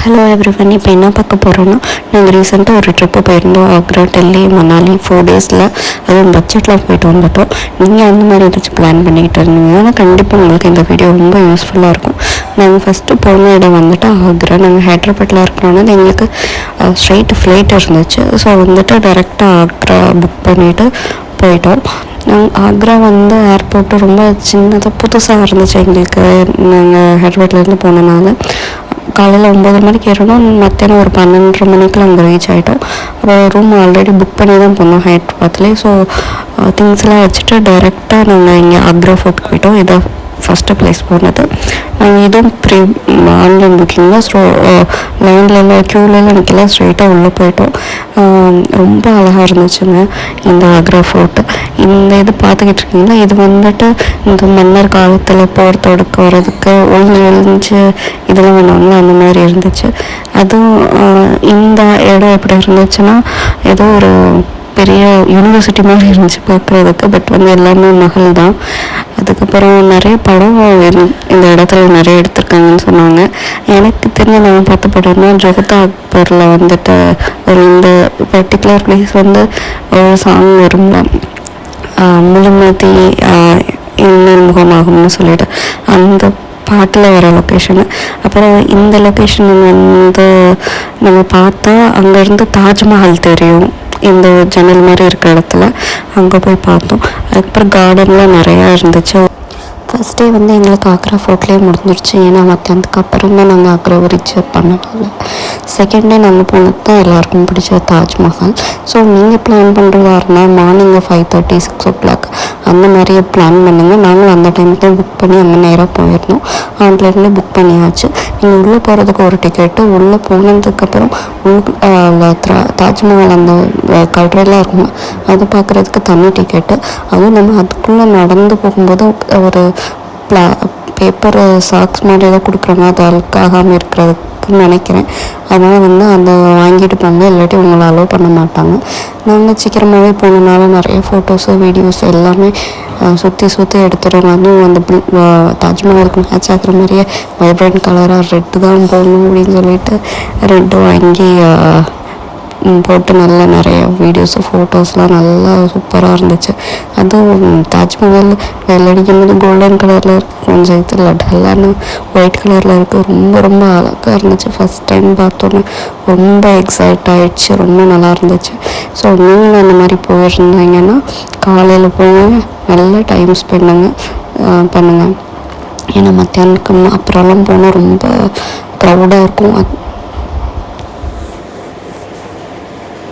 Hello everyone. இப்போ என்ன பார்க்க போகிறோன்னா, நாங்கள் ரீசெண்டாக ஒரு ட்ரிப்பு போயிருந்தோம். ஆக்ரா, டெல்லி, மணாலி 4 டேஸில். அதுவும் பட்ஜெட்டில் போயிட்டு வந்துட்டோம். நீங்கள் அந்த மாதிரி ஏதாச்சும் பிளான் பண்ணிக்கிட்டு இருந்தீங்கன்னா கண்டிப்பாக உங்களுக்கு இந்த வீடியோ ரொம்ப யூஸ்ஃபுல்லாக இருக்கும். நாங்கள் ஃபஸ்ட்டு போன இடம் வந்துட்டு ஆக்ரா. நாங்கள் ஹைதராபாத்தில் இருக்கிறோன்னா எங்களுக்கு ஸ்ட்ரெயிட் ஃப்ளைட் இருந்துச்சு. ஸோ வந்துட்டு டேரெக்டாக ஆக்ரா புக் பண்ணிவிட்டு போயிட்டோம். ஆக்ரா ஏர்போர்ட்டு ரொம்ப சின்னதாக புதுசாக இருந்துச்சு எங்களுக்கு. நாங்கள் ஹைதராபாத்லேருந்து போனனால காலையில் 9 மணிக்கு ஏறணும். மத்தியானம் ஒரு 12:30 மணிக்கெலாம் அங்கே ரீச் ஆகிட்டோம். அப்புறம் ரூம் ஆல்ரெடி புக் பண்ணி தான் போனோம் ஹைதராபாத்லேயே. ஸோ திங்ஸ்லாம் வச்சுட்டு டைரெக்டாக நாங்கள் இங்கே ஆக்ரா ஃபோர்ட் போயிட்டோம். இதை ஃபஸ்ட்டு ப்ளேஸ் போனது. நாங்கள் இதுவும் ஆன்லைன் புக்கிங் தான். ஸோ க்யூலெலாம் நிற்கல, ஸ்ட்ரைட்டாக உள்ளே போயிட்டோம். ரொம்ப அழகாக இருந்துச்சுங்க இந்த ஆக்ரா ஃபோர்ட்டு. இந்த இது பார்த்துக்கிட்டு இருக்கீங்களா, இது வந்துட்டு இந்த மன்னர் காலத்தில் போர் தொடுக்க வர்றதுக்கு ஒழிஞ்சு இதெல்லாம் பண்ணுவாங்களா, அந்த மாதிரி இருந்துச்சு. அதுவும் இந்த இடம் எப்படி இருந்துச்சுன்னா, ஏதோ ஒரு பெரிய யூனிவர்சிட்டி மாதிரி இருந்துச்சு பார்க்குறதுக்கு. பட் எல்லாமே மகள் தான். அதுக்கப்புறம் நிறைய படம் இந்த இடத்துல நிறைய எடுத்திருக்காங்கன்னு சொன்னாங்க. எனக்கு தெரிஞ்ச நான் பார்த்த படம்னா ஜொகதா அக்பரில் ஒரு இந்த பர்டிகுலர் பிளேஸ் ஒரு சாங் வரும்ல, முழுமதி இன்னொரு முகமாகும்னு சொல்லிட்டு அந்த பாட்டில் வர லொக்கேஷனு. அப்புறம் இந்த லொக்கேஷன் நம்ம பார்த்தா அங்கேருந்து தாஜ்மஹால் தெரியும். இந்த ஜன்னல் மாதிரி இருக்கிற இடத்துல அங்கே போய் பார்த்தோம். அதுக்கப்புறம் கார்டன்லாம் நிறையா இருந்துச்சு. ஃபஸ்ட் டே எங்களுக்கு ஆக்ரா ஃபோர்ட்லேயே முடிஞ்சிடுச்சு. ஏன்னா மத்தியானத்துக்கு அப்புறம் தான் நாங்கள் ஆக்ராவை ரீச் பண்ணனால. செகண்ட் டே நாங்கள் போனது தான் எல்லாருக்கும் பிடிச்ச தாஜ்மஹால். ஸோ நீங்கள் பிளான் பண்ணுறதா இருந்தால் மார்னிங் 5:30 6 o'clock அந்த மாதிரியே பிளான் பண்ணுங்கள். நாங்களும் அந்த டைமுக்கு தான் புக் பண்ணி அங்கே நேராக போயிருந்தோம். ஆன்லைன்லேயே புக் பண்ணியாச்சு. நீங்கள் உள்ளே போகிறதுக்கு ஒரு டிக்கெட்டு, உள்ளே போனதுக்கப்புறம் தாஜ்மஹால் அந்த கல்றெல்லாம் இருக்குமா அது பார்க்குறதுக்கு தனி டிக்கெட்டு. அதுவும் நம்ம அதுக்குள்ளே நடந்து போகும்போது ஒரு பேப்பர் சாக்ஸ் மாதிரி ஏதோ கொடுக்குறாங்க, அது அழுக்காகாமல் இருக்கிறதுக்குன்னு நினைக்கிறேன். அதனால் அதை வாங்கிட்டு போங்க, இல்லாட்டி உங்களை அலோவ் பண்ண மாட்டாங்க. நாங்கள் சீக்கிரமாகவே போனதுனால நிறைய ஃபோட்டோஸு வீடியோஸ் எல்லாமே சுற்றி எடுத்துகிறோம். அதுவும் அந்த தாஜ்மஹாலுக்கு மேட்ச் ஆகிற மாதிரியே வைப்ரண்ட் கலராக ரெட்டு தான் போடணும் அப்படின்னு சொல்லிட்டு ரெட்டு வாங்கி போட்டு நல்லா நிறைய வீடியோஸு ஃபோட்டோஸ்லாம் நல்லா சூப்பராக இருந்துச்சு. அதுவும் தாஜ்மஹால் வெள்ளடிக்கும் போது கோல்டன் கலரில் இருக்குது, கொஞ்சம் இதில் டல்லான ஒயிட் கலரில் இருக்குது. ரொம்ப ரொம்ப அழகாக இருந்துச்சு. ஃபஸ்ட் டைம் பார்த்தோன்னே ரொம்ப எக்ஸைட் ஆகிடுச்சு. ரொம்ப நல்லா இருந்துச்சு. ஸோ நீங்களும் அந்த மாதிரி போயிருந்தாங்கன்னா காலையில் போங்க, நல்லா டைம் ஸ்பெண்ட் பண்ணுங்கள். ஏன்னா மத்தியானத்துக்கு அப்புறம்லாம் போனால் ரொம்ப க்ரௌடாக இருக்கும்.